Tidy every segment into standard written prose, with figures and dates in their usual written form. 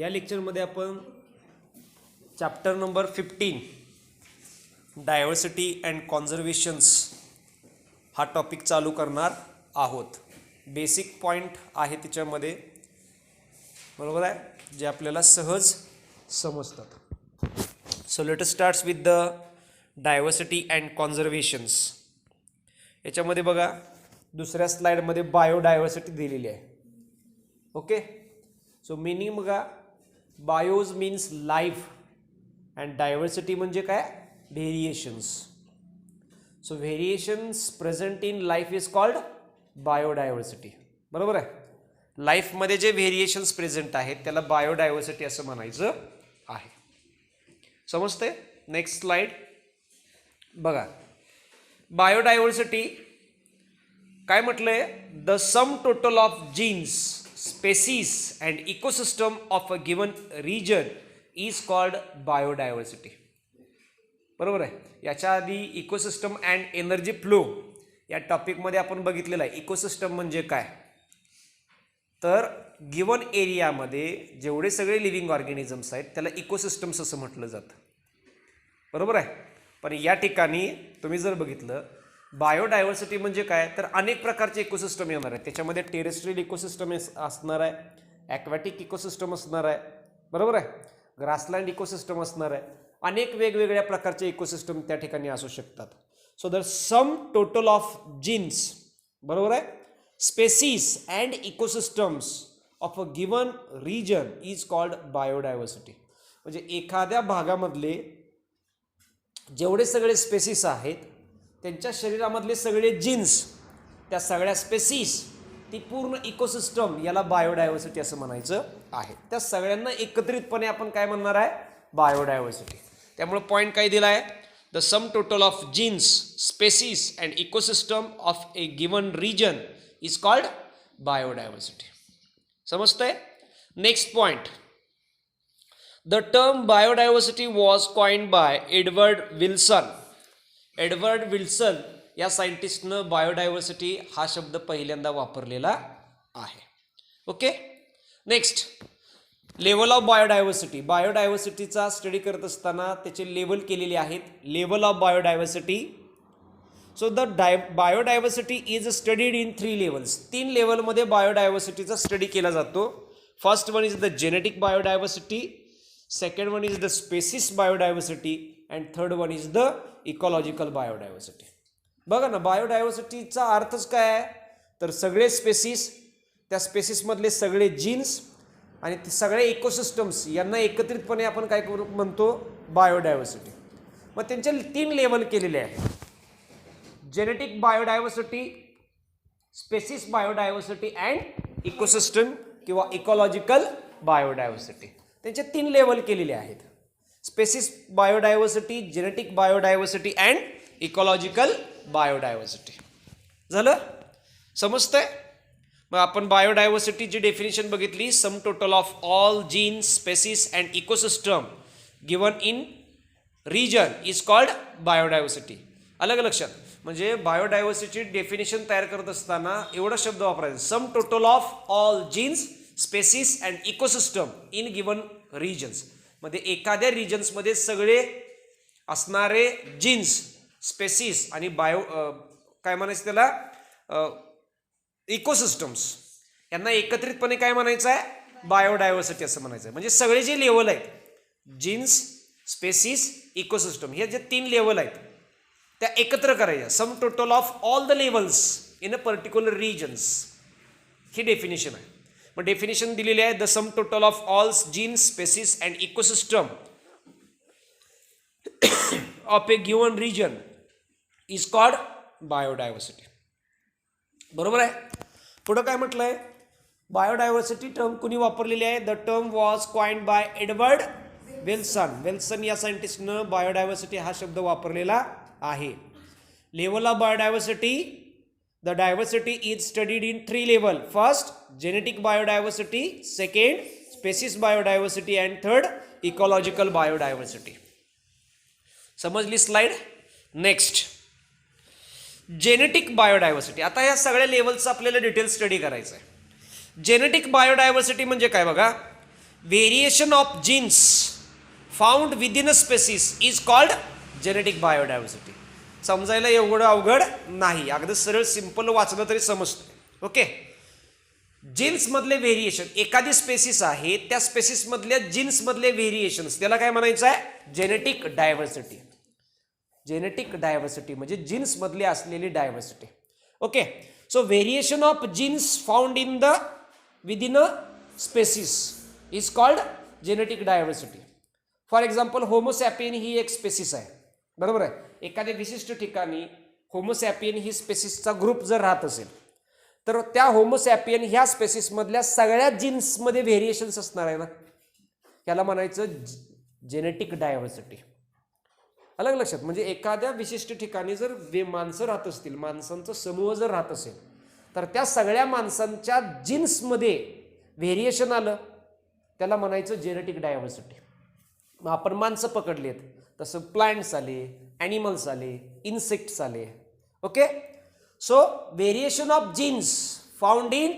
या लेक्चरमध्ये आपण चॅप्टर नंबर 15 डायव्हर्सिटी अँड कॉन्झर्वेशन्स हा टॉपिक चालू करणार आहोत. बेसिक पॉईंट आहे त्याच्यामध्ये, बरोबर आहे, जे आपल्याला सहज समजतात. So let us starts with the diversity and conservations. याच्यामध्ये बघा दुसऱ्या स्लाइडमध्ये बायोडायव्हर्सिटी दिलेली आहे. ओके, सो मिनिंग बघा, बायोज मीन्स लाईफ अँड डायव्हर्सिटी म्हणजे काय, variations. So variations present in life is called biodiversity. बरोबर आहे, लाईफमध्ये जे व्हेरिएशन्स प्रेझेंट आहेत त्याला बायोडायव्हर्सिटी असं म्हणायचं आहे. समजते? नेक्स्ट स्लाइड बघा. बायोडायव्हर्सिटी काय म्हटलंय, the sum total of genes, species and ecosystem of a given region is called biodiversity. बरोबर आहे. याच्या आधी इकोसिस्टम अँड एनर्जी फ्लो या टॉपिकमध्ये आपण बघितलेलं आहे. इकोसिस्टम म्हणजे काय, तर गिवन एरियामध्ये जेवढे सगळे लिव्हिंग ऑर्गॅनिझम्स आहेत त्याला इकोसिस्टम्स असं म्हटलं जातं. बरोबर आहे. पण या ठिकाणी तुम्ही जर बघितलं, बायोडायव्हर्सिटी म्हणजे काय, तर अनेक प्रकारचे इकोसिस्टम येणार आहेत. त्याच्यामध्ये टेरेस्ट्रियल इकोसिस्टम असणार आहे, ॲक्वॅटिक इकोसिस्टम असणार आहे, बरोबर आहे, ग्रासलँड इकोसिस्टम असणार आहे, अनेक वेगवेगळ्या प्रकारचे इकोसिस्टम त्या ठिकाणी असू शकतात. So the sum total of genes, बरोबर आहे, species and ecosystems of a given region is called biodiversity. म्हणजे एखाद्या भागामधले जेवढे सगळे स्पेसीस आहेत त्यांच्या शरीरामधले सगळे जीन्स, त्या सगळ्या स्पेसीस, ती पूर्ण इकोसिस्टम, याला बायोडायव्हर्सिटी असं म्हणायचं आहे. त्या सगळ्यांना एकत्रितपणे आपण काय म्हणणार आहे, बायोडायव्हर्सिटी. त्यामुळे पॉईंट काय दिला आहे, the sum total of genes, species and ecosystem of a given region is called biodiversity. समजतंय? Next point, the term biodiversity was coined by Edward Wilson. Edward Wilson या सायंटिस्टनं बायोडायव्हर्सिटी हा शब्द पहिल्यांदा वापरलेला आहे. Okay, next, level of biodiversity. बायोडायव्हर्सिटीचा study करत असताना त्याचे लेवल केलेले आहेत. Level of biodiversity. So the biodiversity is studied in 3 levels. 3 लेवलमध्ये बायोडायव्हर्सिटीचा स्टडी केला जातो. First one is the genetic biodiversity, second one is the species biodiversity and third one is the ecological biodiversity. बघा ना, बायोडायव्हर्सिटीचा अर्थच काय आहे, तर सगळे स्पेसिस, त्या स्पेसिसमधले सगळे जीन्स आणि ते सगळे इकोसिस्टम्स यांना एकत्रितपणे आपण काय करू म्हणतो, बायोडायव्हर्सिटी. मग त्यांचे 3 लेवल केलेले आहेत, genetic biodiversity, species biodiversity and ecosystem किंवा इकॉलॉजिकल बायोडायव्हर्सिटी. त्यांचे 3 लेवल केलेले आहेत, species biodiversity, genetic biodiversity and ecological biodiversity. झालं? समजतंय? मग आपण बायोडायव्हर्सिटीची डेफिनेशन बघितली, sum total of all genes, species and ecosystem given in region is called biodiversity. अलग लक्षात, म्हणजे बायोडायव्हर्सिटीची डेफिनेशन तयार करत असताना एवढा शब्द वापरायचा, sum total of all genes, species and ecosystem in given regions. मध्ये एखाद्या रिजन्समध्ये सगळे असणारे जीन्स, स्पेसिस आणि काय म्हणायचं त्याला, इकोसिस्टम्स, यांना एकत्रितपणे काय म्हणायचं आहे, बायोडायव्हर्सिटी असं म्हणायचं आहे. म्हणजे सगळे जे लेवल आहेत, जीन्स, स्पेसिस, इकोसिस्टम, हे जे 3 लेवल आहेत त्या एकत्र करायच्या. Sum total of all the levels in a particular regions, ही डेफिनेशन आहे. मग डेफिनेशन दिलेली आहे, the sum total of all genes, species and ecosystem of a given region is called biodiversity. बरोबर आहे. पुढं काय म्हटलंय, बायोडायव्हर्सिटी टर्म कुणी वापरलेली आहे, the term was coined by Edward Wilson. Wilson या सायंटिस्टनं बायोडायव्हर्सिटी हा शब्द वापरलेला आहे. Level of biodiversity, the diversity is studied in 3 level. First genetic biodiversity, second species biodiversity and third ecological biodiversity. समजली स्लाइड? Next, genetic biodiversity. आता या सगळ्या लेवलचं आपल्याला डिटेल स्टडी करायचं आहे. जेनेटिक बायोडायव्हर्सिटी म्हणजे काय बघा, variation of genes found within a species is called genetic biodiversity. समजायला एवढं अवघड नाही, अगदी सरळ सिंपल वाचलं तरी समजतं. ओके, जीन्समधले व्हेरिएशन, एखादी स्पेसिस आहे त्या स्पेसिसमधल्या जीन्समधले व्हेरिएशन्स त्याला काय म्हणायचं आहे? Genetic diversity. जेनेटिक डायव्हर्सिटी म्हणजे जीन्समधली असलेली diversity. Okay, so variation of genes found in the within a species is called genetic diversity. For example homo sapien ही एक स्पेसिस आहे, बरोबर आहे. एखाद्या विशिष्ट ठिकाणी होमोसॅपियन ही स्पेसिसचा ग्रुप जर राहत असेल तर त्या होमोसॅपियन ह्या स्पेसिसमधल्या सगळ्या जीन्समध्ये व्हेरिएशन्स असणार आहे ना, याला म्हणायचं जेनेटिक डायव्हर्सिटी. अलग लक्षात, म्हणजे एखाद्या विशिष्ट ठिकाणी जर माणसं राहत असतील, माणसांचा समूह जर राहत असेल तर त्या सगळ्या माणसांच्या जीन्समध्ये व्हेरिएशन आलं त्याला म्हणायचं जेनेटिक डायव्हर्सिटी. मग आपण माणसं पकडलीत तसं प्लांट्स आले, ॲनिमल्स आले, इन्सेक्ट्स आले. Okay, so variation of genes found in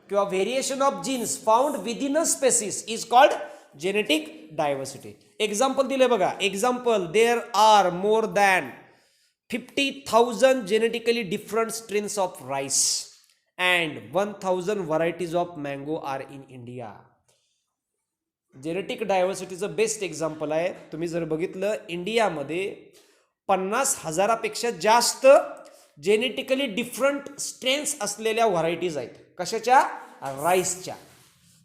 किंवा variation of genes found within a species is called genetic diversity. Example दिले बघा. Example, there are more than 50,000 genetically different strains of rice and 1,000 varieties of mango are in India. Genetic डायव्हर्सिटीचं best example आहे. तुम्ही जर बघितलं, इंडियामध्ये 50,000पेक्षा जास्त जेनेटिकली डिफरंट स्ट्रेन्स असलेल्या व्हरायटीज आहेत. कशाच्या? राईसच्या.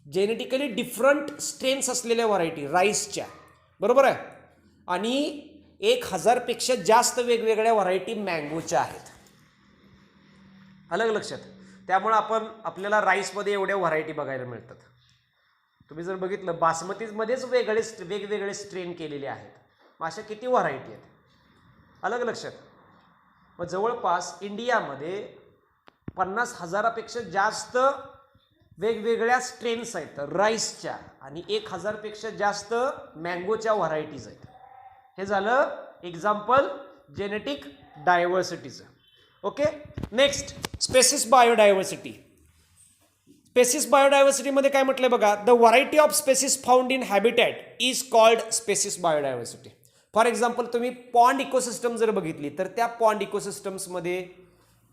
जेनेटिकली डिफरंट स्ट्रेन्स असलेल्या व्हरायटी राईसच्या, बरोबर आहे. आणि 1,000पेक्षा जास्त वेगवेगळ्या व्हरायटी मँगोच्या आहेत. अलग लक्षात. त्यामुळे आपल्याला राईसमध्ये एवढ्या व्हरायटी बघायला मिळतात. तुम्ही जर बघितलं, बासमतीमध्येच वेगवेगळे स्ट्रेन केलेले आहेत. मग अशा किती व्हरायटी आहेत? अलग लक्षात. मग जवळपास इंडियामध्ये 50,000पेक्षा जास्त वेगवेगळ्या स्ट्रेन्स आहेत राईसच्या आणि 1,000पेक्षा जास्त मँगोच्या व्हरायटीज आहेत. हे झालं एक्झाम्पल जेनेटिक डायव्हर्सिटीचं. Okay, next species biodiversity. Species बायोडायव्हर्सिटीमध्ये काय म्हटलंय बघा, the variety of species found in habitat is called species biodiversity. For example, तुम्ही पॉन्ड इकोसिस्टम जर बघितली तर त्या पॉन्ड इकोसिस्टम्समध्ये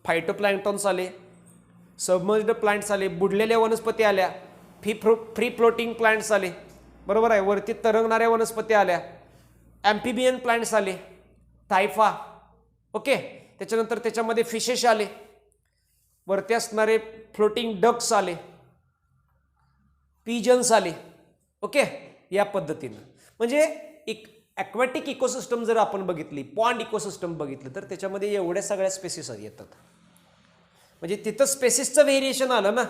फायटोप्लॅन्क्टॉन्स आले, सबमर्ज्ड प्लांट्स आले, बुडलेल्या वनस्पती आल्या, फ्री फ्लोटिंग प्लांट्स आले, बरोबर आहे, वरती तरंगणाऱ्या वनस्पती आल्या, ॲम्फिबियन प्लांट्स आले, थायफा. ओके, त्याच्यानंतर त्याच्यामध्ये फिशेस आले, वरती असणारे फ्लोटिंग डक्स आले, पिजन्स आले. ओके, या पद्धतीनं म्हणजे एक ॲक्वॅटिक इकोसिस्टम जर आपण बघितली, पॉन्ड इकोसिस्टम बघितलं तर त्याच्यामध्ये एवढ्या सगळ्या स्पेसिस येतात. म्हणजे तिथं स्पेसिसचं व्हेरिएशन आलं ना.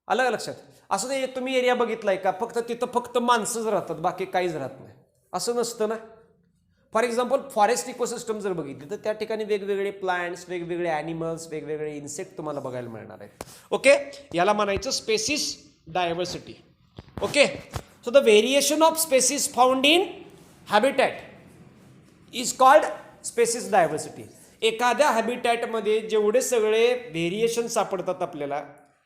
अलग लक्षात. असं नाही तुम्ही एरिया बघितलाय का तिथं फक्त माणसंच राहतात, बाकी काहीच राहत नाही, असं नसतं ना. फॉर एक्झाम्पल, फॉरेस्ट इकोसिस्टम जर बघितली तर त्या ठिकाणी वेगवेगळे प्लांट्स, वेगवेगळे ॲनिमल्स, वेगवेगळे इन्सेक्ट तुम्हाला बघायला मिळणार आहेत. ओके, याला म्हणायचं species diversity. Okay, so the variation of species found in habitat is called species diversity. एखाद्या हॅबिटॅटमध्ये जेवढे सगळे व्हेरिएशन सापडतात आपल्याला,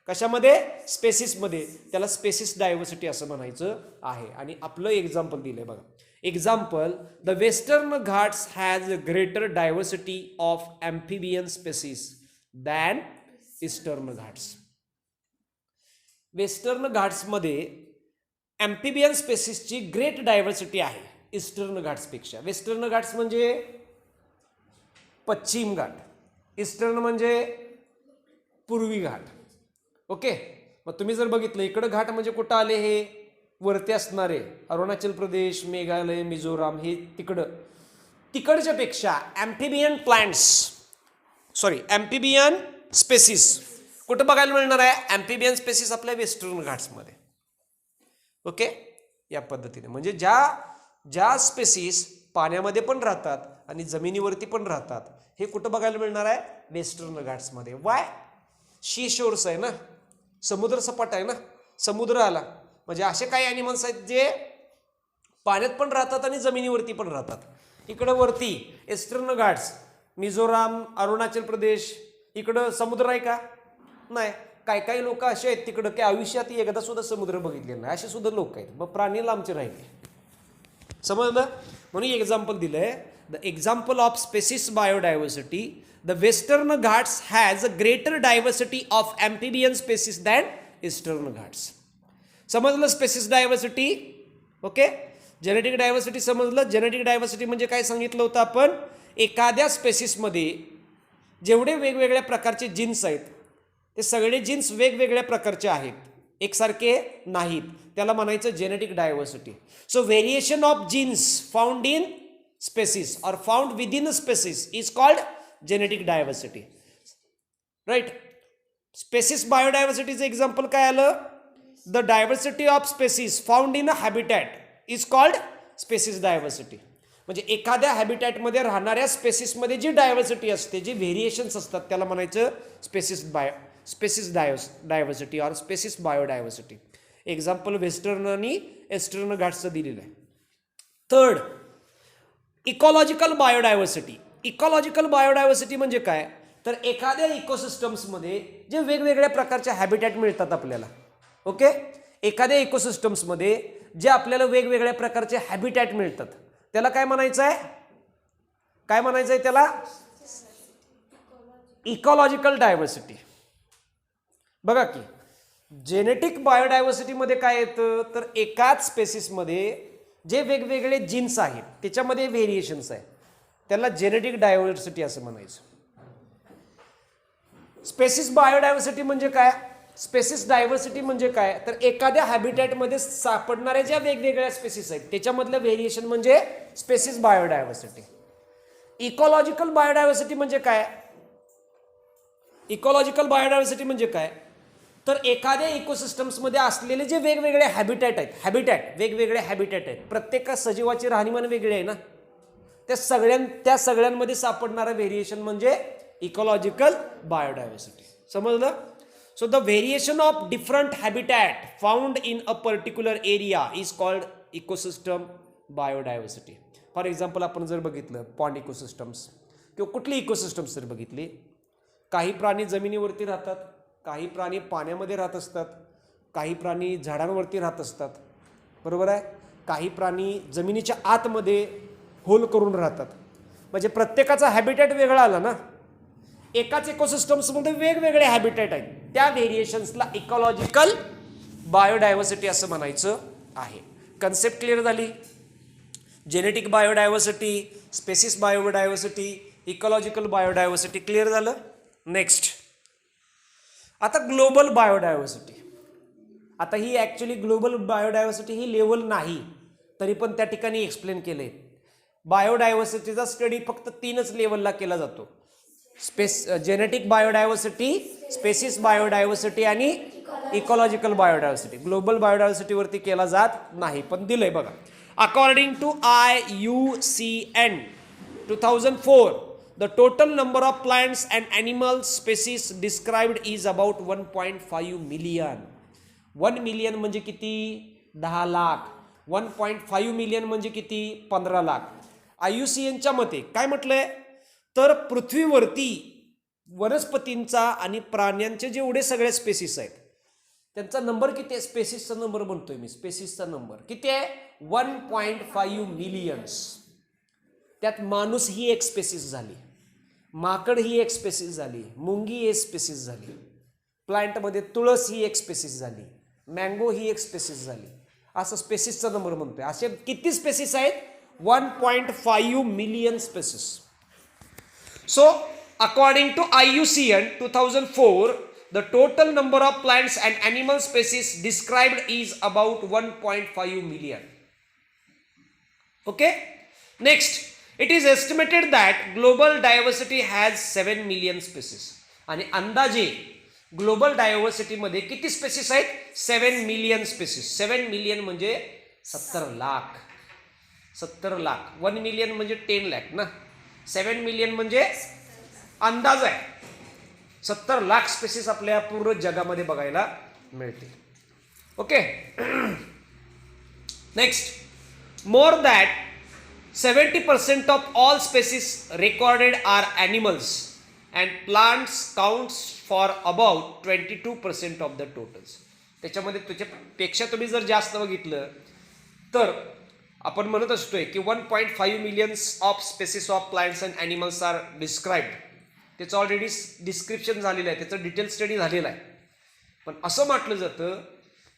कशामध्ये? स्पेसिसमध्ये, त्याला स्पेसिस डायव्हर्सिटी असं म्हणायचं आहे. आणि आपलं एक्झाम्पल दिलंय बघा. Example, the Western Ghats has greater diversity of amphibian species than Eastern Ghats. Western घाट्समध्ये ॲम्फिबियन स्पेसिसची ग्रेट डायव्हर्सिटी आहे ईस्टर्न घाट्सपेक्षा. वेस्टर्न घाट्स म्हणजे पश्चिम घाट, ईस्टर्न म्हणजे पूर्वी घाट. ओके, मग तुम्ही जर बघितलं इकडं घाट म्हणजे कुठं आले, हे वरती असणारे अरुणाचल प्रदेश, मेघालय, मिझोराम, हे तिकडच्या पेक्षा ॲम्फिबियन ॲम्फिबियन स्पेसिस कुठं बघायला मिळणार आहे? ॲम्फिबियन स्पेसिस आपल्या वेस्टर्न घाट्समध्ये. ओके, या पद्धतीने म्हणजे ज्या स्पेसिस पाण्यामध्ये पण राहतात आणि जमिनीवरती पण राहतात, हे कुठं बघायला मिळणार आहे? वेस्टर्न घाट्समध्ये. वाय? शी शोर्स आहे ना, समुद्र सपाट आहे ना, समुद्र आला म्हणजे असे काही ॲनिमल्स आहेत जे पाण्यात पण राहतात आणि जमिनीवरती पण राहतात. इकडं वरती ईस्टर्न घाट्स, मिझोराम, अरुणाचल प्रदेश, इकडं समुद्र आहे का? नाही. काही लोक असे आहेत तिकडं की आयुष्यात एकदा सुद्धा समुद्र बघितले नाही, असे सुद्धा लोक आहेत. मग प्राणी लांबचे राहिले. समजलं? म्हणून एक्झाम्पल दिलंय. The example of species biodiversity, the Western Ghats has a greater diversity of amphibian species than Eastern Ghats. समजलं species diversity? Okay. Genetic diversity समजलं. जेनेटिक डायव्हर्सिटी म्हणजे काय सांगितलं होतं आपण? एखाद्या स्पेसिसमध्ये जेवढे वेगवेगळ्या प्रकारचे जीन्स आहेत ते सगळे जीन्स वेगवेगळ्या प्रकारचे आहेत, एकसारखे नाहीत, त्याला म्हणायचं genetic diversity. So variation of genes found in species और found within species is called genetic diversity. Right. Species बायोडायव्हर्सिटीचं एक्झाम्पल काय आलं? The diversity of species found in a habitat is called species diversity. म्हणजे एखाद्या हॅबिटॅटमध्ये राहणाऱ्या स्पेसिसमध्ये जी diversity असते, जी variations असतात, त्याला म्हणायचं स्पेसिस डायव्हर्सिटी और स्पेसिस बायोडायव्हर्सिटी. एक्झाम्पल वेस्टर्न आणि ईस्टर्न घाट्सचं दिलेलं आहे. Third, ecological biodiversity. Ecological biodiversity म्हणजे काय? तर एखाद्या इकोसिस्टम्समध्ये जे वेगवेगळ्या प्रकारचे हॅबिटॅट मिळतात आपल्याला. ओके. एखाद्या इकोसिस्टम्समध्ये जे आपल्याला वेगवेगळ्या प्रकारचे हॅबिटॅट मिळतात त्याला काय म्हणायचं आहे? काय म्हणायचं आहे त्याला? Ecological diversity. बघा की जेनेटिक बायोडायव्हर्सिटीमध्ये काय येतं? तर एकाच स्पेसिसमध्ये जे वेगवेगळे जीन्स आहेत त्याच्यामध्ये व्हेरिएशन्स आहेत, त्याला जेनेटिक डायव्हर्सिटी असं म्हणायचं. स्पेसिस बायोडायव्हर्सिटी म्हणजे काय? स्पेसिस डायव्हर्सिटी म्हणजे काय? तर एखाद्या हॅबिटॅटमध्ये सापडणाऱ्या ज्या वेगवेगळ्या स्पेसिस आहेत त्याच्यामधलं व्हेरिएशन म्हणजे स्पेसिस बायोडायव्हर्सिटी. इकॉलॉजिकल बायोडायव्हर्सिटी म्हणजे काय? इकॉलॉजिकल बायोडायव्हर्सिटी म्हणजे काय? तर एखाद्या इकोसिस्टम्समध्ये असलेले जे वेगवेगळे हॅबिटॅट आहेत, वेगवेगळे हॅबिटॅट आहेत, प्रत्येक सजीवाची राहणीमान वेगळी आहे ना, त्या सगळ्यांमध्ये सापडणारं व्हेरिएशन म्हणजे इकॉलॉजिकल बायोडायव्हर्सिटी. समजलं? So the variation of different habitat found in a particular area is called ecosystem biodiversity. For example आपण जर बघितलं पॉन्ड इकोसिस्टम्स किंवा कुठली इकोसिस्टम्स जर बघितली, काही प्राणी जमिनीवरती राहतात, काही प्राणी पाण्यामध्ये राहत असतात, काही प्राणी झाडांवरती राहत असतात, बरोबर आहे. काही प्राणी जमिनीच्या आतमध्ये होल करून राहतात. म्हणजे प्रत्येकाचा हॅबिटॅट वेगळा आला ना. एकाच इकोसिस्टम्समध्ये वेगवेगळे हॅबिटॅट आहेत, त्या व्हेरिएशन्सला इकॉलॉजिकल बायोडायव्हर्सिटी असं म्हणायचं आहे. कन्सेप्ट क्लिअर झाली? Genetic biodiversity, species biodiversity, ecological biodiversity clear झालं. नेक्स्ट, आता ग्लोबल बायोडायव्हर्सिटी. आता ही ॲक्च्युली ग्लोबल बायोडायव्हर्सिटी ही लेवल नाही, तरी पण त्या ठिकाणी एक्सप्लेन केलंय. बायोडायव्हर्सिटीचा स्टडी फक्त 3च लेवलला केला जातो. जेनेटिक बायोडायव्हर्सिटी, स्पेसिस बायोडायव्हर्सिटी आणि इकॉलॉजिकल बायोडायव्हर्सिटी. ग्लोबल बायोडायव्हर्सिटीवरती केला जात नाही, पण दिलंय बघा. According to IUCN 2004, the total number of plants and animal species described is about 1.5 million. 1 million म्हणजे किती? 10 लाख. 1.5 million म्हणजे किती? 15 लाख. IUCNच्या मते काय म्हटलंय? तर पृथ्वीवरती वनस्पतींचा आणि प्राण्यांचे जेवढे सगळे स्पेसिस आहेत त्यांचा नंबर किती आहे? स्पेसिसचा नंबर म्हणतोय मी. स्पेसिसचा नंबर किती आहे? 1.5 मिलियन्स. त्यात माणूस ही एक स्पेसिस झाली, माकड ही एक स्पेसिस झाली, मुंगी एक स्पेसिस झाली, प्लांटमध्ये तुळस ही एक स्पेसिस झाली, मँगो ही एक स्पेसिस झाली. असं स्पेसिसचा नंबर म्हणतोय. असे किती स्पेसिस आहेत? 1.5 million species. So, according to IUCN 2004, the total number of plants and animal species described is about 1.5 million. Okay? Next, it is estimated that global diversity has 7 million species. आणि अंदाजे global diversity मध्ये किती species आहेत? 7 million spaces. 7 million म्हणजे 70 lakh. 70 lakh. 1 million म्हणजे 10 लाख ना. 7 million म्हणजे अंदाज आहे. 70 लाख स्पेसिस आपल्या पूर्ण जगामध्ये बघायला मिळतील. Okay. Next, more that 70% of all species recorded are animals. And plants counts for about 22% of the totals. त्याच्यामध्ये त्याच्यापेक्षा तुम्ही जर जास्त बघितलं तर आपण म्हणत असतोय की 1.5 millions of species of plants and animals are described. त्याचं ऑलरेडी डिस्क्रिप्शन झालेलं आहे, त्याचं डिटेल स्टडी झालेला आहे. पण असं म्हटलं जातं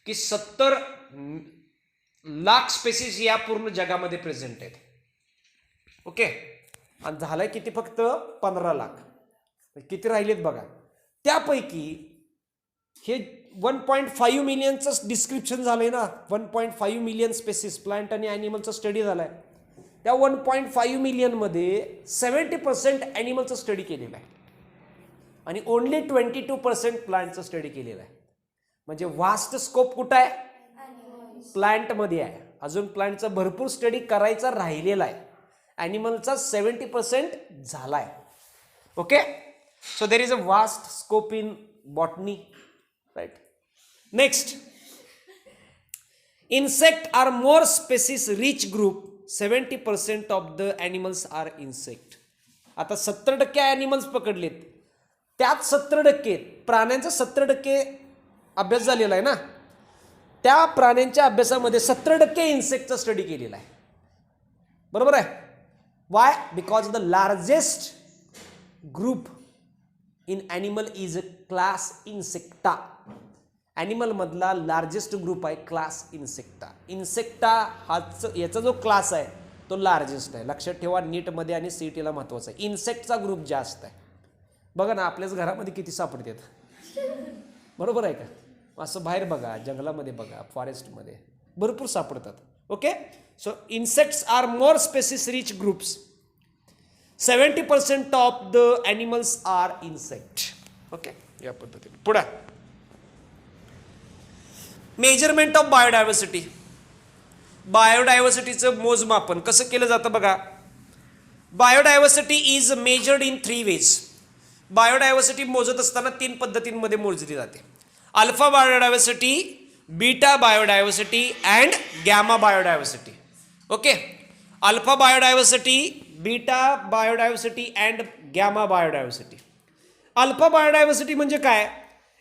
की 70 लाख स्पेसिस या पूर्ण जगामध्ये प्रेझेंट आहेत. ओके, आणि झालंय किती? फक्त 15 लाख. किती राहिलेत बघा. त्यापैकी हे 1.5 मिलियनचं डिस्क्रिप्शन झालंय ना, 1.5 मिलियन स्पेसिस प्लांट आणि ॲनिमलचा स्टडी झालाय. त्या 1.5 मिलियनमध्ये 70% ॲनिमलचा स्टडी केलेला आहे आणि ओनली 22% प्लांटचा स्टडी केलेला आहे. म्हणजे वास्ट स्कोप कुठं आहे? प्लांटमध्ये आहे. अजून प्लांटचा भरपूर स्टडी करायचा राहिलेला आहे. ॲनिमलचा 70% झाला आहे. Okay, so there is a vast scope in botany, right. Next, insect are more species rich group. 70% of the animals are insect. आता 70% ॲनिमल्स पकडलेत, त्यात 70% प्राण्यांचा 70% अभ्यास झालेला आहे ना. त्या प्राण्यांच्या अभ्यासामध्ये 70% इन्सेक्टचा स्टडी केलेला आहे. बरोबर आहे. Y? Because the largest group in animal is a class इन्सेक्टा. Animal मधला लार्जेस्ट ग्रुप आहे क्लास इन्सेक्टा. इन्सेक्टा हाच याचा जो क्लास आहे तो लार्जेस्ट आहे. लक्षात ठेवा, नीटमध्ये आणि सीईटीला महत्वाचं आहे. इन्सेक्टचा ग्रुप जास्त आहे. बघा ना, आपल्याच घरामध्ये किती सापडतात. बरोबर आहे का? असं बाहेर बघा, जंगलामध्ये बघा, फॉरेस्टमध्ये भरपूर सापडतात. Okay, so insects are more species rich groups. 70% of the animals are insect. Okay, या पद्धतीने पुढे. Measurement of biodiversity. बायोडायव्हर्सिटीचं मोजमापन कसं केलं जातं बघा. Biodiversity is measured in 3 ways. Biodiversity मोजत असताना 3 पद्धतींमध्ये मोजली जाते. Alpha biodiversity, beta biodiversity and gamma biodiversity. Okay, alpha biodiversity, beta biodiversity and gamma biodiversity. Alpha biodiversity म्हणजे काय?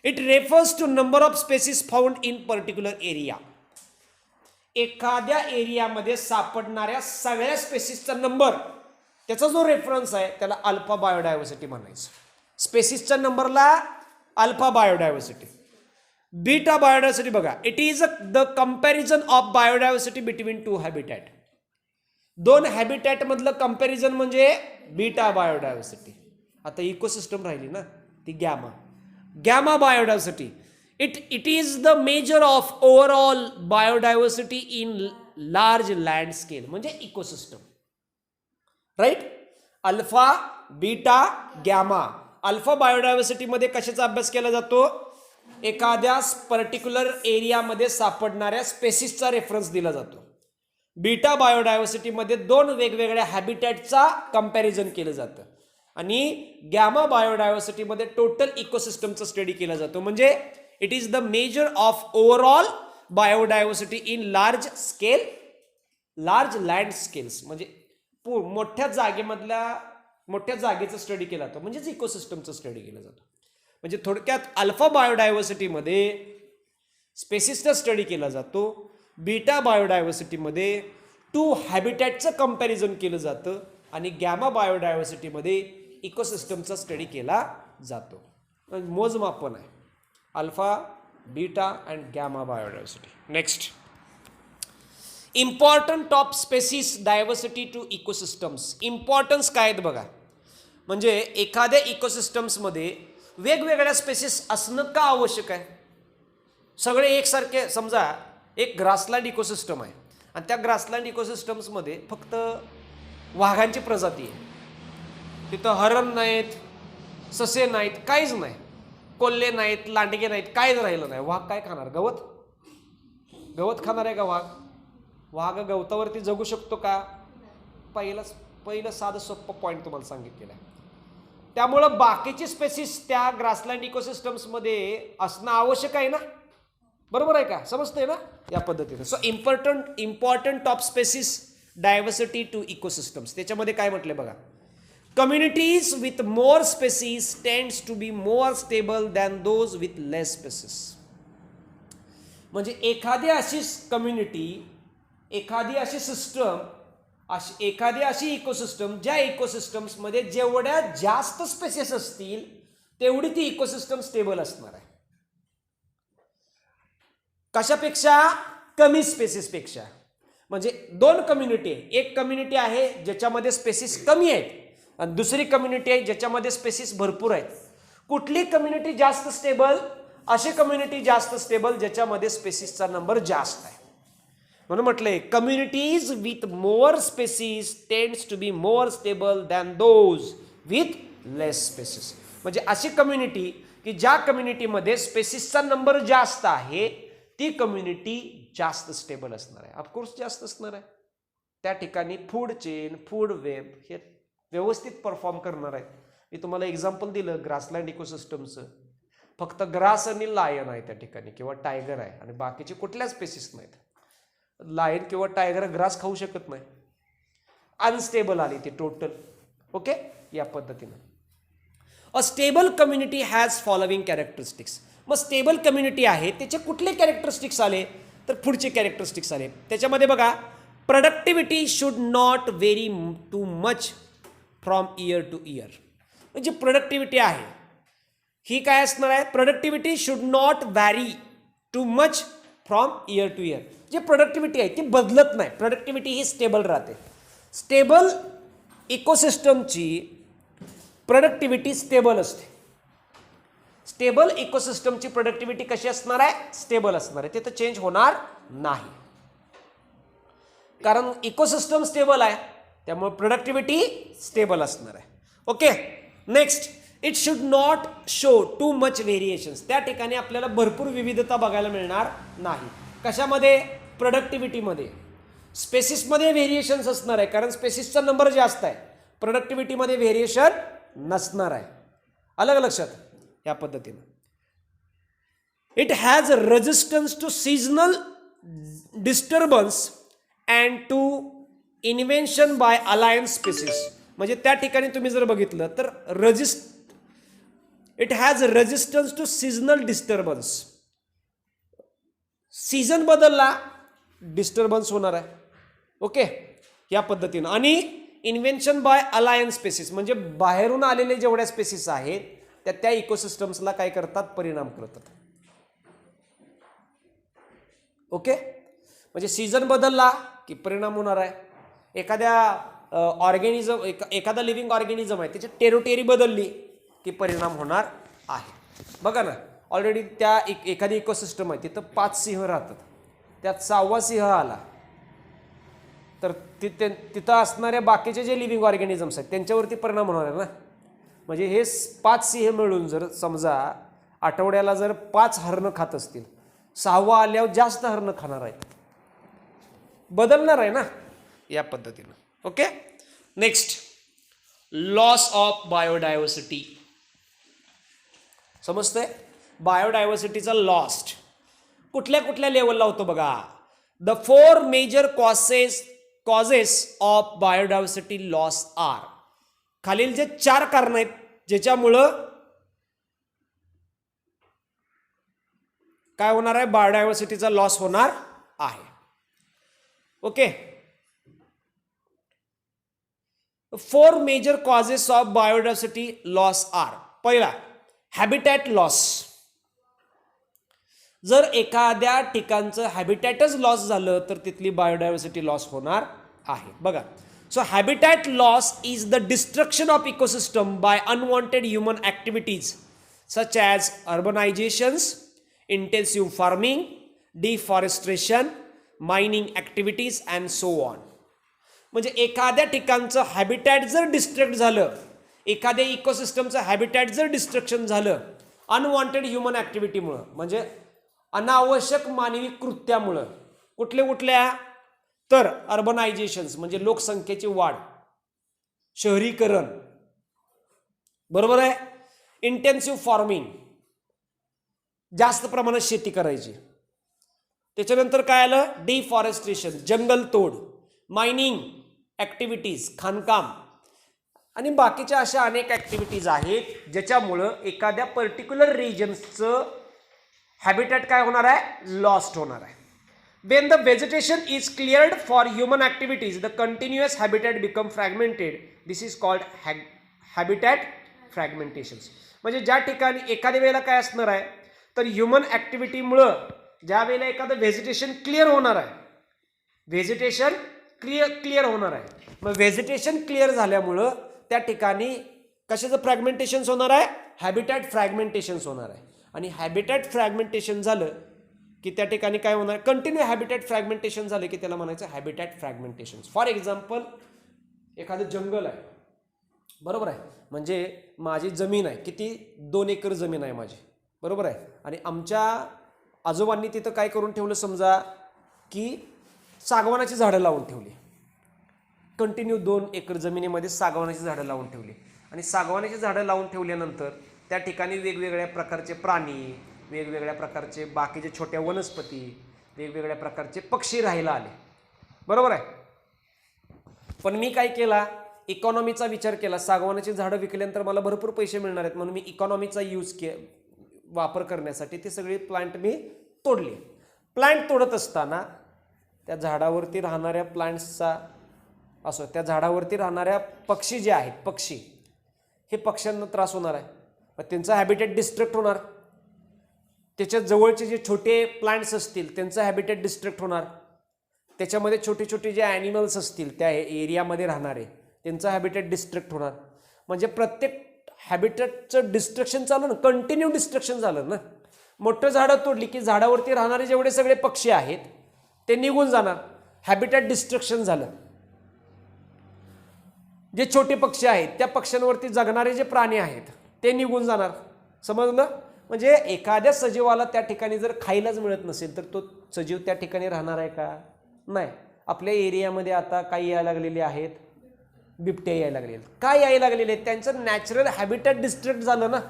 It refers to number of species found in particular area. एखाद्या एरियामध्ये सापडणाऱ्या सगळ्या स्पेसिसचा नंबर, त्याचा जो रेफरन्स आहे त्याला अल्फा बायोडायव्हर्सिटी म्हणायचं. स्पेसिसच्या नंबरला अल्फा बायोडायव्हर्सिटी. बीटा बायोडायव्हर्सिटी बघा, it is the comparison of biodiversity between 2 habitat. 2 habitat मधलं कंपॅरिझन म्हणजे बीटा बायोडायव्हर्सिटी. आता इकोसिस्टम राहिली ना, ती gamma. Gamma biodiversity, it is the measure of overall biodiversity in large land scale, म्हणजे ecosystem. Right. Alpha, beta, gamma. Alpha बायोडायव्हर्सिटीमध्ये कशाचा अभ्यास केला जातो? एखाद्या पर्टिक्युलर एरियामध्ये सापडणाऱ्या स्पेसिसचा रेफरन्स दिला जातो. बीटा बायोडायव्हर्सिटीमध्ये 2 वेगवेगळ्या हॅबिटॅटचा कंपॅरिझन केलं जातं. आणि गॅमा बायोडायव्हर्सिटीमध्ये टोटल इकोसिस्टमचा स्टडी केला जातो. म्हणजे it is the measure of overall biodiversity in large scale, large land scales, म्हणजे मोठ्या जागेचा स्टडी केला जातो, म्हणजेच इकोसिस्टमचा स्टडी केला जातो. म्हणजे थोडक्यात अल्फा बायोडायव्हर्सिटीमध्ये स्पेसिसचा स्टडी केला जातो. बीटा बायोडायव्हर्सिटीमध्ये 2 हॅबिटॅटचं कंपॅरिझन केलं जातं. आणि गॅमा बायोडायव्हर्सिटीमध्ये इकोसिस्टमचा स्टडी केला जातो. मोजमापन आहे alpha, beta and gamma biodiversity. Next, important of species diversity to ecosystems. Importance काय आहेत बघा. म्हणजे एखाद्या इकोसिस्टम्समध्ये वेगवेगळ्या स्पेसिस असणं का आवश्यक आहे? सगळे एकसारखे, समजा एक ग्रासलँड इकोसिस्टम आहे आणि त्या ग्रासलँड इकोसिस्टम्समध्ये फक्त वाघांची प्रजाती आहे. तिथं हरण नाहीत, ससे नाहीत, काहीच नाही, कोल्हे नाहीत, लांडगे नाहीत, काहीच राहिलं नाही. वाघ काय खाणार? गवत खाणार आहे का वाघ? वाघ गवतावरती जगू शकतो का? पहिलं साधं सोप्पं पॉईंट तुम्हाला सांगितलेलं आहे. त्यामुळं बाकीची स्पेसिस त्या ग्रासलँड इकोसिस्टम्समध्ये असणं आवश्यक आहे ना. बरोबर आहे का? समजतंय ना या पद्धतीने. So important of species diversity to ecosystems. त्याच्यामध्ये काय म्हटलंय बघा. Communities with more species tends to be more stable than those with less species. म्हणजे एखादी अशी कम्युनिटी, एखादी अशी सिस्टम, एखादी अशी इकोसिस्टम, ज्या इकोसिस्टम्समध्ये जेवढ्या जास्त स्पेसिस असतील तेवढी ती इकोसिस्टम स्टेबल असणार आहे. कशापेक्षा? कमी स्पेसिसपेक्षा. म्हणजे दोन कम्युनिटी आहे, एक कम्युनिटी आहे ज्याच्यामध्ये स्पेसिस कमी आहेत आणि दुसरी कम्युनिटी आहे ज्याच्यामध्ये स्पेसिस भरपूर आहेत. कुठली कम्युनिटी जास्त स्टेबल? अशी कम्युनिटी जास्त स्टेबल ज्याच्यामध्ये स्पेसिसचा नंबर जास्त आहे. म्हणून म्हटलंय communities with more species tends to be more stable than those with less species. म्हणजे अशी कम्युनिटी की ज्या कम्युनिटीमध्ये स्पेसिसचा नंबर जास्त आहे ती कम्युनिटी जास्त स्टेबल असणार आहे. ऑफकोर्स जास्त असणार आहे. त्या ठिकाणी फूड चेन, फूड वेब हे व्यवस्थित परफॉर्म करणार आहे. मी तुम्हाला एक्झाम्पल दिलं ग्रासलँड इकोसिस्टमचं. फक्त ग्रास आणि लायन आहे त्या ठिकाणी किंवा टायगर आहे आणि बाकीचे कुठल्या स्पेसिस नाहीत. लायन किंवा टायगर ग्रास खाऊ शकत नाही. अनस्टेबल आली ती टोटल. ओके, या पद्धतीनं. A stable community has following characteristics. मग स्टेबल कम्युनिटी आहे त्याचे कुठले कॅरेक्टरिस्टिक्स आले? तर पुढचे कॅरेक्टरिस्टिक्स आले. त्याच्यामध्ये बघा, productivity should not vary too much from year to year. म्हणजे प्रोडक्टिव्हिटी आहे ही काय असणार आहे? Productivity should not vary too much from year to year. जे प्रोडक्टिव्हिटी आहे ती बदलत नाही. प्रोडक्टिव्हिटी ही स्टेबल राहते. स्टेबल इकोसिस्टमची प्रोडक्टिव्हिटी स्टेबल असते. स्टेबल इकोसिस्टमची प्रोडक्टिव्हिटी कशी असणार आहे? स्टेबल असणार आहे. ते तर चेंज होणार नाही कारण इकोसिस्टम स्टेबल आहे त्यामुळे प्रोडक्टिव्हिटी स्टेबल असणार आहे. Okay, next, it should not show too much variations. त्या ठिकाणी आपल्याला भरपूर विविधता बघायला मिळणार नाही. कशामध्ये? प्रोडक्टिव्हिटीमध्ये. स्पेसिसमध्ये व्हेरिएशन्स असणार आहे कारण स्पेसिसचा नंबर जास्त आहे. प्रोडक्टिव्हिटीमध्ये व्हेरिएशन नसणार आहे. अलग लक्षात या पद्धतीनं. It has resistance to seasonal disturbance and to invention by alliance species. म्हणजे त्या ठिकाणी तुम्ही जर बघितलं तर it has resistance to seasonal disturbance. Season बदलला डिस्टर्बन्स होणार आहे. ओके, या पद्धतीनं. आणि इन्व्हेन्शन बाय अलायन्स स्पेसिस म्हणजे बाहेरून आलेले जेवढ्या स्पेसिस आहेत त्या इकोसिस्टम्सला काय करतात? परिणाम करतात. ओके, म्हणजे सीझन बदलला की परिणाम होणार आहे. एखाद्या ऑर्गॅनिझम, एखादा लिव्हिंग ऑर्गॅनिझम आहे त्याची टेरिटरी बदलली की परिणाम होणार आहे. बघा ना, ऑलरेडी त्या एखादी इकोसिस्टम आहे तिथं 5 सिंह राहतात, त्यात 6वा सिंह आला तर तिथं असणाऱ्या बाकीचे जे लिव्हिंग ऑर्गॅनिझम्स आहेत त्यांच्यावरती परिणाम होणार आहे ना. म्हणजे हे 5 सिंह मिळून जर समजा आठवड्याला जर 5 हरणं खात असतील, 6वा आल्यावर जास्त हरणं खाणार आहेत, बदलणार आहे ना या पद्धतीनं. Okay, next, loss of biodiversity. समजतंय? बायोडायव्हर्सिटीचा लॉस कुठल्या कुठल्या लेवलला होतो बघा. The 4 major causes of biodiversity loss are. खालील जे 4 कारण आहेत ज्याच्यामुळं काय होणार आहे? बायोडायव्हर्सिटीचा लॉस होणार आहे. Okay, 4 major causes of biodiversity loss are. पहिला, हॅबिटॅट लॉस. जर एखाद्या ठिकाणचं हॅबिटॅटच लॉस झालं तर तिथली बायोडायव्हर्सिटी लॉस होणार आहे. बघा, so habitat loss is the destruction of ecosystem by unwanted human activities such as urbanizations, intensive farming, deforestation, mining activities and so on. म्हणजे एखाद्या ठिकाणचं हॅबिटॅट जर डिस्ट्रक्ट झालं, एखाद्या इकोसिस्टमचं हॅबिटॅट जर डिस्ट्रक्शन झालं अनवॉन्टेड ह्युमन ॲक्टिव्हिटीमुळं, म्हणजे अनावश्यक मानवी कृत्यामुळं. कुठल्या? तर अर्बनायझेशन्स म्हणजे लोकसंख्येची वाढ, शहरीकरण, बरोबर आहे. इंटेन्सिव्ह फार्मिंग, जास्त प्रमाणात शेती करायची. त्याच्यानंतर काय आलं? डिफॉरेस्ट्रेशन, जंगल तोड. मायनिंग ॲक्टिव्हिटीज, खाणकाम. आणि बाकीच्या अशा अनेक ॲक्टिव्हिटीज आहेत ज्याच्यामुळं एखाद्या पर्टिक्युलर रिजन्सचं हॅबिटॅट काय होणार आहे, लॉस्ट होणार आहे. When the vegetation is cleared for human activities, the continuous habitat become fragmented. This is called habitat fragmentations. म्हणजे ज्या ठिकाणी एखाद्या वेळेला काय असणार आहे, तर ह्युमन ॲक्टिव्हिटीमुळं ज्या वेळेला एखादं व्हेजिटेशन क्लिअर होणार आहे, व्हेजिटेशन क्लिअर होणार आहे, मग व्हेजिटेशन क्लिअर झाल्यामुळं त्या ठिकाणी कशाचं फ्रॅगमेंटेशन्स होणार आहे, हॅबिटॅट फ्रॅगमेंटेशन्स होणार आहे. आणि हॅबिटॅट फ्रॅगमेंटेशन झालं की त्या ठिकाणी काय होणार, कंटिन्यू हॅबिटॅट फ्रॅगमेंटेशन झालं की त्याला म्हणायचं हॅबिटॅट फ्रॅगमेंटेशन. फॉर एक्झाम्पल एखादं जंगल आहे, बरोबर आहे, म्हणजे माझी जमीन आहे, किती 2 एकर जमीन आहे माझी, बरोबर आहे, आणि आमच्या आजोबांनी तिथं काय करून ठेवलं, समजा की सागवानाची झाडं लावून ठेवली, कंटिन्यू 2 एकर जमिनीमध्ये सागवानाची झाडं लावून ठेवली. आणि सागवानाची झाडं लावून ठेवल्यानंतर त्या ठिकाणी वेगवेगळ्या प्रकारचे प्राणी, वेगवेगळ्या प्रकारचे बाकीचे छोट्या वनस्पती, वेगवेगळ्या प्रकारचे पक्षी राहायला आले, बरोबर आहे. पण मी काय केला, इकॉनॉमीचा विचार केला. सागवानाची झाडं विकल्यानंतर मला भरपूर पैसे मिळणार आहेत म्हणून मी इकॉनॉमीचा वापर करण्यासाठी ते सगळे प्लांट मी तोडले. प्लांट तोडत असताना त्या झाडावरती राहणाऱ्या प्लांट्सचा असो, त्या झाडावरती राहणाऱ्या पक्षी जे आहेत, पक्षी, हे पक्ष्यांना त्रास होणार आहे, मग त्यांचा हॅबिटॅट डिस्ट्रक्ट होणार. त्याच्या जवळचे जे छोटे प्लांट्स असतील त्यांचं हॅबिटॅट डिस्ट्रक्ट होणार. त्याच्यामध्ये छोटे छोटे जे ॲनिमल्स असतील त्या एरियामध्ये राहणारे त्यांचं हॅबिटॅट डिस्ट्रक्ट होणार. म्हणजे प्रत्येक हॅबिटॅटचं डिस्ट्रक्शन चालू ना, कंटिन्यू डिस्ट्रक्शन झालं ना. मोठं झाडं तोडली की झाडावरती राहणारे जेवढे सगळे पक्षी आहेत ते निघून जाणार, हॅबिटॅट डिस्ट्रक्शन झालं. जे छोटे पक्षी आहेत त्या पक्ष्यांवरती जगणारे जे प्राणी आहेत ते निघून जाणार. समजलं? म्हणजे एखाद्या सजीवाला त्या ठिकाणी जर खायलाच मिळत नसेल तर तो सजीव त्या ठिकाणी राहणार आहे का? नाही. आपल्या एरियामध्ये आता काही यायला लागलेले आहेत, बिबट्या यायला लागलेले आहेत. काय यायला लागलेले आहेत? त्यांचं नॅचरल हॅबिटॅट डिस्ट्रक्ट झालं ना.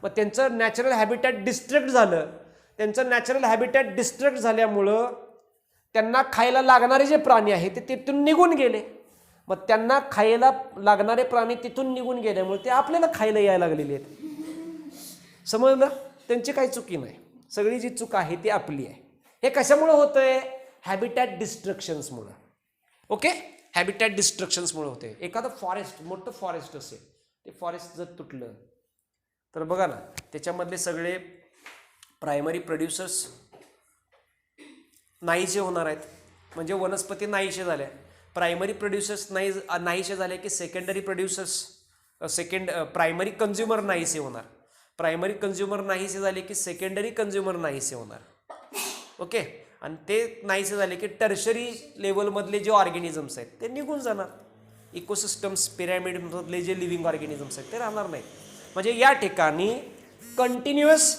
मग त्यांचं नॅचरल हॅबिटॅट डिस्ट्रक्ट झालं. त्यांचं नॅचरल हॅबिटॅट डिस्ट्रक्ट झाल्यामुळं त्यांना खायला लागणारे जे प्राणी आहेत ते तिथून निघून गेले. मग त्यांना खायला लागणारे प्राणी तिथून निघून गेल्यामुळे ते आपल्याला खायला यायला लागलेले आहेत. समजलं? त्यांची काही चुकी नाही, सगळी जी चूक आहे ती आपली आहे. हे कशामुळे होतंय? हॅबिटॅट डिस्ट्रक्शन्समुळं. ओके, हॅबिटॅट डिस्ट्रक्शन्समुळे होते. एखादं फॉरेस्ट, मोठं फॉरेस्ट असेल, ते फॉरेस्ट जर तुटलं तर बघा ना, त्याच्यामधले सगळे प्रायमरी प्रोड्युसर्स नाहीसे होणार आहेत. म्हणजे वनस्पती नाहीसे झाल्या. प्रायमरी प्रोड्युसर्स नाहीसे झाले की सेकंडरी प्रोड्युसर्स, प्रायमरी कंझ्युमर नाहीसे होणार. प्रायमरी कंझ्युमर नाहीसे झाले की सेकंडरी कंझ्युमर नाहीसे होणार. ओके, आणि ते नाहीसे झाले की टर्शरी लेवलमधले जे ऑर्गॅनिझम्स आहेत ते निघून जाणार. इकोसिस्टम्स, पिरॅमिडमधले जे लिव्हिंग ऑर्गॅनिझम्स आहेत ते राहणार नाहीत. म्हणजे या ठिकाणी कंटिन्युअस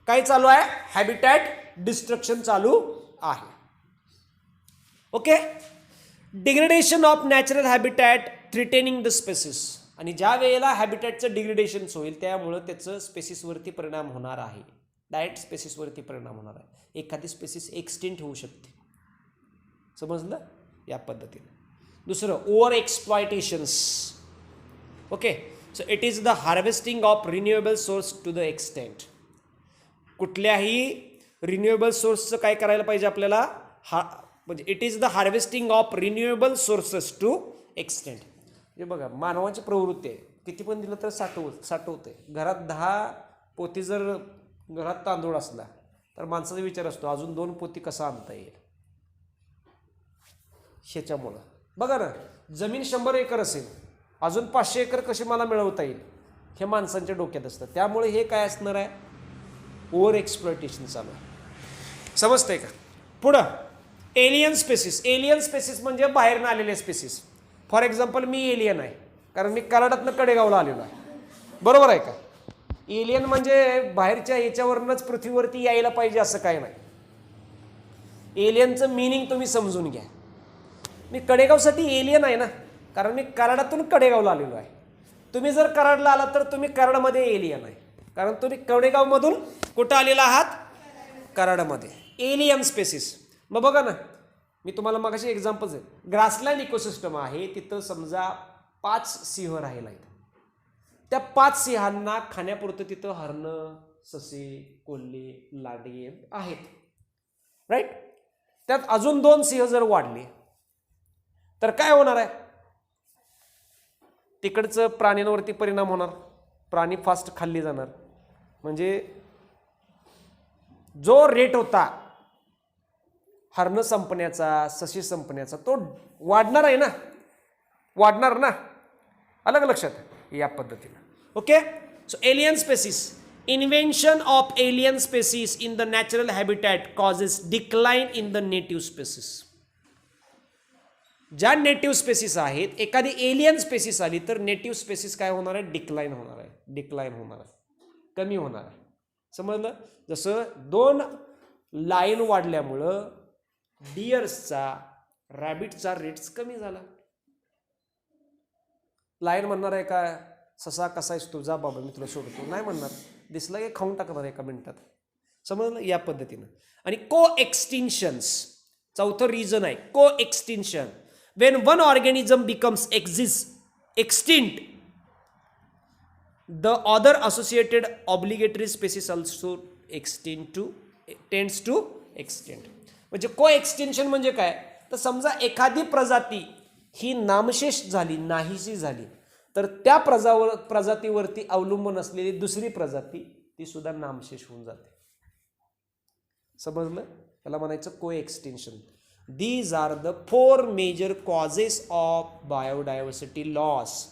काय चालू आहे? हॅबिटॅट डिस्ट्रक्शन चालू आहे. Okay, degradation of natural habitat threatening the species. आणि ज्या वेळेला हॅबिटॅटचं डिग्रेडेशन होईल त्यामुळं त्याचं स्पेसिसवरती परिणाम होणार आहे. डायरेक्ट स्पेसिसवरती परिणाम होणार आहे. एखादी स्पेसिस एक्सटिंक्ट होऊ शकते. समजलं? या पद्धतीने. दुसरं, over exploitations. Okay, so it is the harvesting of renewable source to the extent. कुठल्याही रिन्युएबल सोर्सचं काय करायला पाहिजे आपल्याला? म्हणजे it is the harvesting of renewable sources to extent. हे बघा, मानवाची प्रवृत्ती आहे, किती पण दिलं तर साठवते. घरात 10 पोती जर घरात तांदूळ असला तर माणसाचा विचार असतो अजून 2 पोती कसा आणता येईल. ह्याच्यामुळं बघा ना, जमीन 100 एकर असेल, अजून 500 एकर कसे मला मिळवता येईल हे माणसांच्या डोक्यात असतं. त्यामुळे हे काय असणार आहे? ओव्हर एक्सप्लॉयटेशन चालू आहे. समजतंय का? पुढं, एलियन स्पेसिस. एलियन स्पेसिस म्हणजे बाहेरनं आलेले स्पेसिस. फॉर एक्झाम्पल मी एलियन आहे, कारण मी कराडातनं कडेगावला आलेलो आहे. बरोबर आहे का? एलियन म्हणजे बाहेरच्या याच्यावरूनच पृथ्वीवरती यायला पाहिजे असं काय नाही. एलियनचं मिनिंग तुम्ही समजून घ्या. मी कडेगावसाठी एलियन आहे ना, कारण मी कराडातून कडेगावला आलेलो आहे. तुम्ही जर कराडला आलात तर तुम्ही कराडमध्ये एलियन आहे, कारण तुम्ही कडेगावमधून कुठं आलेला आहात? कराडमध्ये. Alien species. मग बघा ना, मी तुम्हाला मगाशी एक्झाम्पल्स आहे. ग्रासलँड इकोसिस्टम आहे, तिथं समजा 5 सिंह राहिला आहेत. त्या 5 सिंहांना खाण्यापुरतं तिथं हरणं, ससे, कोल्हे, लांडगे आहेत. राईट. त्यात अजून 2 सिंह जर वाढले तर काय होणार आहे? तिकडचं प्राण्यांवरती परिणाम होणार. प्राणी फास्ट खाल्ली जाणार. म्हणजे जो रेट होता हरणं संपण्याचा, सशी संपण्याचा, तो वाढणार आहे ना, वाढणार ना. अलग लक्षात या पद्धतीनं. Okay. So alien species, invention of alien species in the natural habitat causes decline in the native species. ज्या नेटिव्ह स्पेसिस आहेत, एखादी एलियन स्पेसिस आली तर नेटिव्ह स्पेसिस काय होणार आहे? डिक्लाइन होणार आहे. डिक्लाइन होणार आहे, कमी होणार आहे. समजलं? जसं 2 लाईन वाढल्यामुळं डिअर्सचा, रॅबिटचा रेट्स कमी झाला. लाईन म्हणणार आहे का ससा कसा आहेस तू, जा बाबा मी तुला सोडतो, नाही म्हणणार. दिसला की खाऊन टाकणार एका मिनिटात. समजलं? या पद्धतीनं. आणि को एक्सटिंक्शन्स, चौथं रिझन आहे को extinction. Wien one organism becomes extinct, the other associated obligatory species also tends to extinct. म्हणजे को एक्सटेन्शन म्हणजे काय? तर समजा एखादी प्रजाती ही नामशेष झाली, नाहीशी झाली, तर त्या प्रजातीवरती अवलंबून असलेली दुसरी प्रजाती ती सुद्धा नामशेष होऊन जाते. समजलं? त्याला म्हणायचं co extension. These are the 4 major causes of biodiversity loss.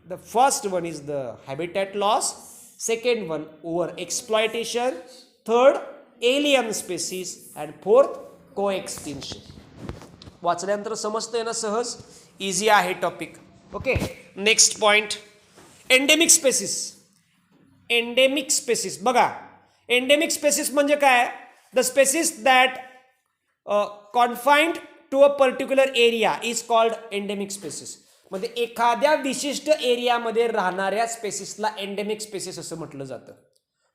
The first one is the habitat loss, second one over exploitation, third alien species, and fourth co-extinction. वाचल्यानंतर समजतंय ना सहज? इझी आहे topic. Okay. Next point, endemic species. Endemic species बघा, endemic species म्हणजे काय? The species that confined to a particular area is called endemic species. म्हणजे एखाद्या विशिष्ट एरियामध्ये राहणाऱ्या स्पेसिसला एंडेमिक स्पेसिस असं म्हटलं जातं.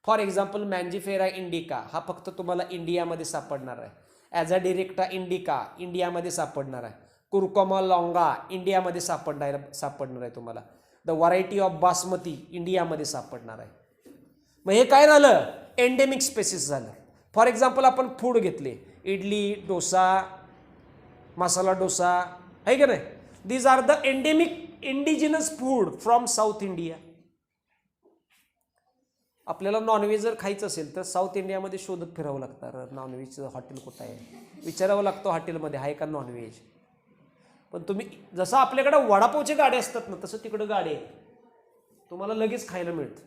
फॉर एक्झाम्पल मॅन्जिफेरा इंडिका हा फक्त तुम्हाला इंडियामध्ये सापडणार आहे. ॲज अ डिरेक्टा इंडिका इंडियामध्ये सापडणार आहे. कुरकोमा लॉंगा इंडियामध्ये सापडणार आहे तुम्हाला. द व्हरायटी ऑफ बासमती इंडियामध्ये सापडणार आहे. मग हे काय झालं? एंडेमिक स्पेसिस झालं. फॉर एक्झाम्पल आपण फूड घेतले, इडली, डोसा, मसाला डोसा, आहे की नाही? These are the endemic indigenous food from South India. आपल्याला नॉनव्हेज जर खायचं असेल तर साऊथ इंडियामध्ये शोधत फिरावं लागतं. नॉनव्हेजचं हॉटेल कुठं आहे विचारावं लागतं, हॉटेलमध्ये आहे का नॉनव्हेज. पण तुम्ही जसं आपल्याकडे वडापावचे गाडे असतात ना, तसं तिकडं गाडे आहेत, तुम्हाला लगेच खायला मिळतं.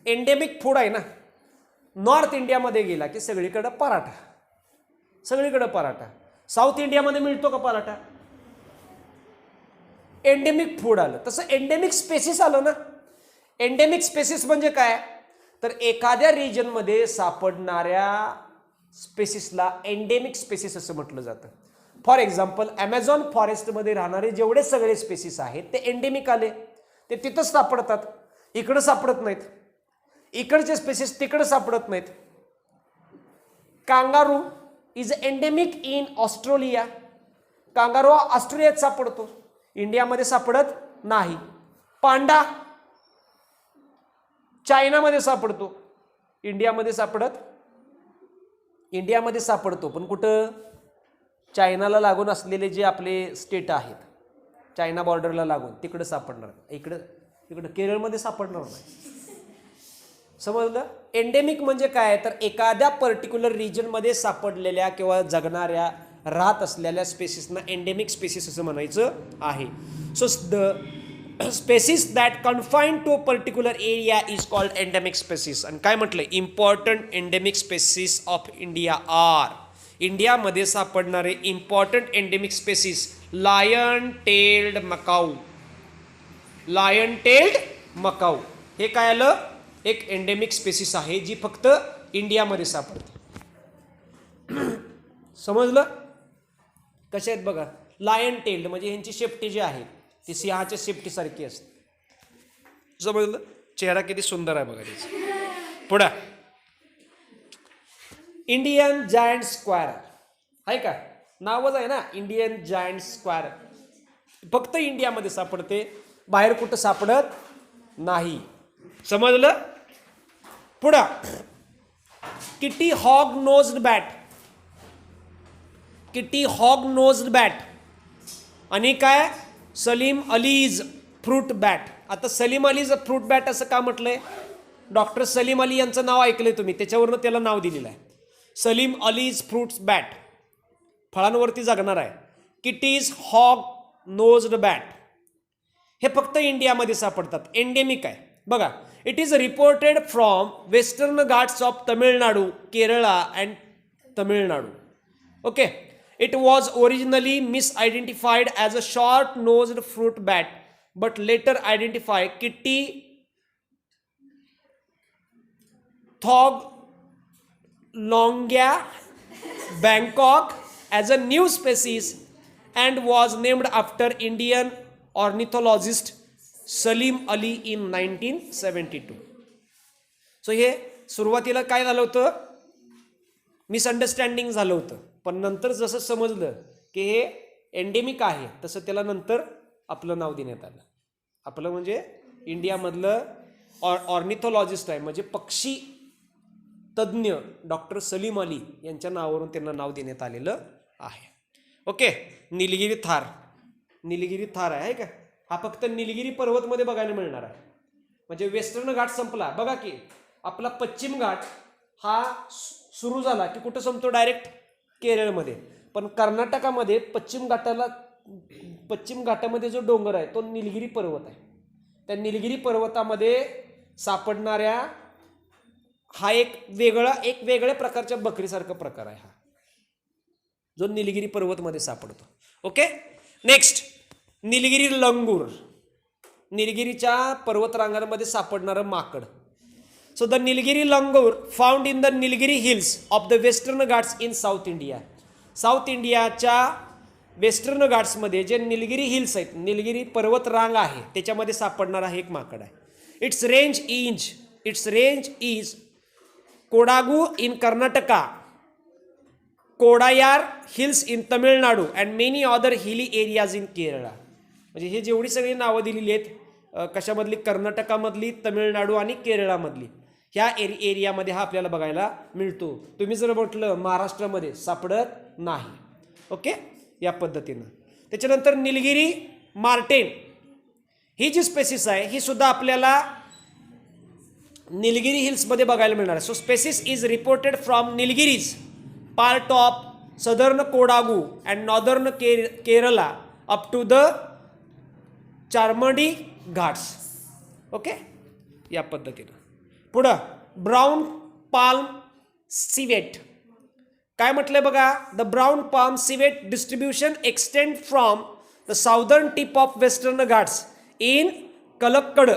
एंडेमिक फूड आहे ना. नॉर्थ इंडियामध्ये गेला की सगळीकडं पराठा, सगळीकडं पराठा. साऊथ इंडियामध्ये मिळतो का पराठा? एंडेमिक फूड आलं. तसं एंडेमिक स्पेसिस आलं ना. एंडेमिक स्पेसिस म्हणजे काय? तर एखाद्या रिजनमध्ये सापडणाऱ्या स्पेसिसला एंडेमिक स्पेसिस असं म्हटलं जातं. फॉर एक्झाम्पल ॲमेझॉन फॉरेस्टमध्ये राहणारे जेवढे सगळे स्पेसिस आहेत ते एंडेमिक आले. ते तिथंच सापडतात, इकडं सापडत नाहीत. इकडचे स्पेसिस तिकडं सापडत नाहीत. Kangaroo is endemic in Australia. Kangaroo ऑस्ट्रेलियात सापडतो, इंडियामध्ये सापडत नाही. पांडा चायनामध्ये सापडतो, इंडियामध्ये सापडतो पण कुठं? चायनाला लागून असलेले जे आपले स्टेट आहेत, चायना बॉर्डरला लागून, तिकडं सापडणार. इकडं केरळमध्ये सापडणार नाही. समजलं? एंडेमिक म्हणजे काय? तर एखाद्या पर्टिक्युलर रिजनमध्ये सापडलेल्या किंवा जगणाऱ्या, राहत असलेल्या स्पेसिसना एंडेमिक स्पेसिस असं म्हणायचं आहे. So the species that confined to a particular area is called endemic species. आणि काय म्हटलं? Important endemic species of India are. इंडियामध्ये सापडणारे important endemic species lion tailed macaque. Lion tailed macaque हे काय आलं? एक एंडेमिक स्पेसिस आहे जी फक्त इंडियामध्ये सापडते. समजलं? कसे आहेत बघा. लायन टेल्ड म्हणजे ह्यांची शेपटी जी आहे ती सिंहाच्या शेपटीसारखी असते. समजलं? चेहरा किती सुंदर आहे बघा त्याचा. पुढं इंडियन जायंट स्क्वायर आहे का? नावच आहे ना इंडियन जायंट स्क्वायर. फक्त इंडियामध्ये सापडते. बाहेर कुठं सापडत नाही. समजलं? पुढं kitty hog nosed bat. Kitty hog nosed bat आणि काय सलीम अलीज फ्रूट बॅट. आता सलीम अलीज फ्रूट बॅट असं का म्हटलंय? डॉक्टर सलीम अली यांचं नाव ऐकलंय तुम्ही, त्याच्यावरनं त्याला नाव दिलेलं आहे. सलीम अलीज फ्रूट्स बॅट, फळांवरती जगणार आहे. किटीज हॉग नोज्ड बॅट हे फक्त इंडियामध्ये सापडतात, एंडेमिक आहे. बघा, it is reported from Western Ghats of Tamil Nadu, Kerala and Tamil Nadu. Okay, it was originally misidentified as a short nosed fruit bat but later identify kitty थॉग लॉन्ग्या बँकॉक as a new species and was named after Indian ornithologist Salim Ali in 1972. So हे सुरुवातीला काय झालं होतं, misunderstanding झालं होतं, पण नंतर जसं समजलं की हे एंडेमिक आहे तसं त्याला नंतर आपलं नाव देण्यात आलं. आपलं म्हणजे इंडियामधलं ऑर्निथॉलॉजिस्ट आहे, म्हणजे पक्षी तज्ज्ञ डॉक्टर सलीम अली यांच्या नावावरून त्यांना नाव देण्यात आलेलं आहे. ओके, निलगिरी थार. निलगिरी थार आहे का, हा फक्त निलगिरी पर्वतमध्ये बघायला मिळणार आहे. म्हणजे वेस्टर्न घाट संपला. बघा की आपला पश्चिम घाट हा सुरू झाला की कुठं संपतो, डायरेक्ट केरळमध्ये. पण कर्नाटकामध्ये पश्चिम घाटामध्ये जो डोंगर आहे तो निलगिरी पर्वत आहे. त्या निलगिरी पर्वतामध्ये सापडणाऱ्या हा एक वेगळ्या प्रकारच्या बकरीसारखा प्रकार आहे हा, जो निलगिरी पर्वतमध्ये सापडतो. ओके, नेक्स्ट निलगिरी लंगूर, निलगिरीच्या पर्वतरांगांमध्ये सापडणारं माकड. So the Nilgiri langur found in the Nilgiri hills of the Western Ghats in south India. South इंडियाच्या वेस्टर्न घाट्समध्ये जे निलगिरी हिल्स आहेत, निलगिरी पर्वतरांग आहे, त्याच्यामध्ये सापडणारा हे एक माकड आहे. Its range is Kodagu in Karnataka, Kodayar hills in Tamil Nadu and many other hilly areas in Kerala. म्हणजे हे जेवढी सगळी नावं दिलेली आहेत कशामधली, कर्नाटकामधली, तमिळनाडू आणि केरळामधली, ह्या एरियामध्ये हा आपल्याला बघायला मिळतो. तुम्ही जर म्हटलं महाराष्ट्रामध्ये सापडत नाही. ओके, या पद्धतीनं. त्याच्यानंतर निलगिरी मार्टेन ही जी स्पेसिस आहे ही सुद्धा आपल्याला निलगिरी हिल्समध्ये बघायला मिळणार आहे. So species is reported from Nilgiris part of southern Kodagu and northern Kerala up to the Charmadi Ghats. Okay, या पद्धतीनं. पुढं ब्राऊन पाल्म सिवेट. काय म्हटलंय बघा, the brown palm civet distribution extend from the southern tip of Western Ghats in Kalakkad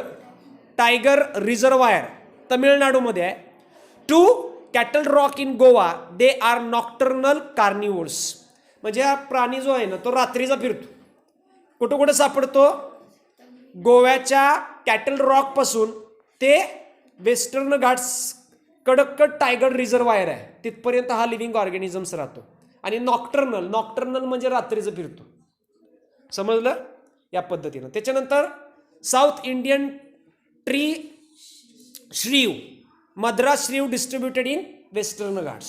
Tiger Reservoir तमिळनाडूमध्ये आहे, to Cattle Rock in Goa. They are nocturnal carnivores. म्हणजे हा प्राणी जो आहे ना तो रात्रीचा फिरतो. कुठं कुठं सापडतो, गोव्याच्या कॅटल रॉक पासून ते वेस्टर्न घाट्स कडक्कड टायगर रिझर्वायर आहे तिथपर्यंत हा लिव्हिंग ऑर्गॅनिझम्स राहतो. आणि नॉक्टर्नल म्हणजे रात्रीचं फिरतो. समजलं? या पद्धतीनं. त्याच्यानंतर south Indian tree श्रीव, Madras श्रीव distributed in western Ghats.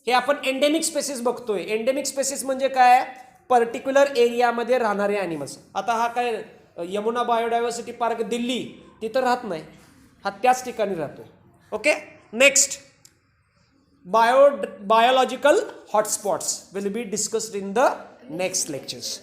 हे आपण एंडेमिक स्पेसिस बघतोय. एंडेमिक स्पेसिस म्हणजे काय, पर्टिक्युलर एरियामध्ये राहणारे ॲनिमल्स. आता हा काय यमुना बायोडायव्हर्सिटी पार्क दिल्ली तिथं राहत नाही, हा त्याच ठिकाणी राहतोय. Okay, next biological hotspots will be discussed in the next lectures.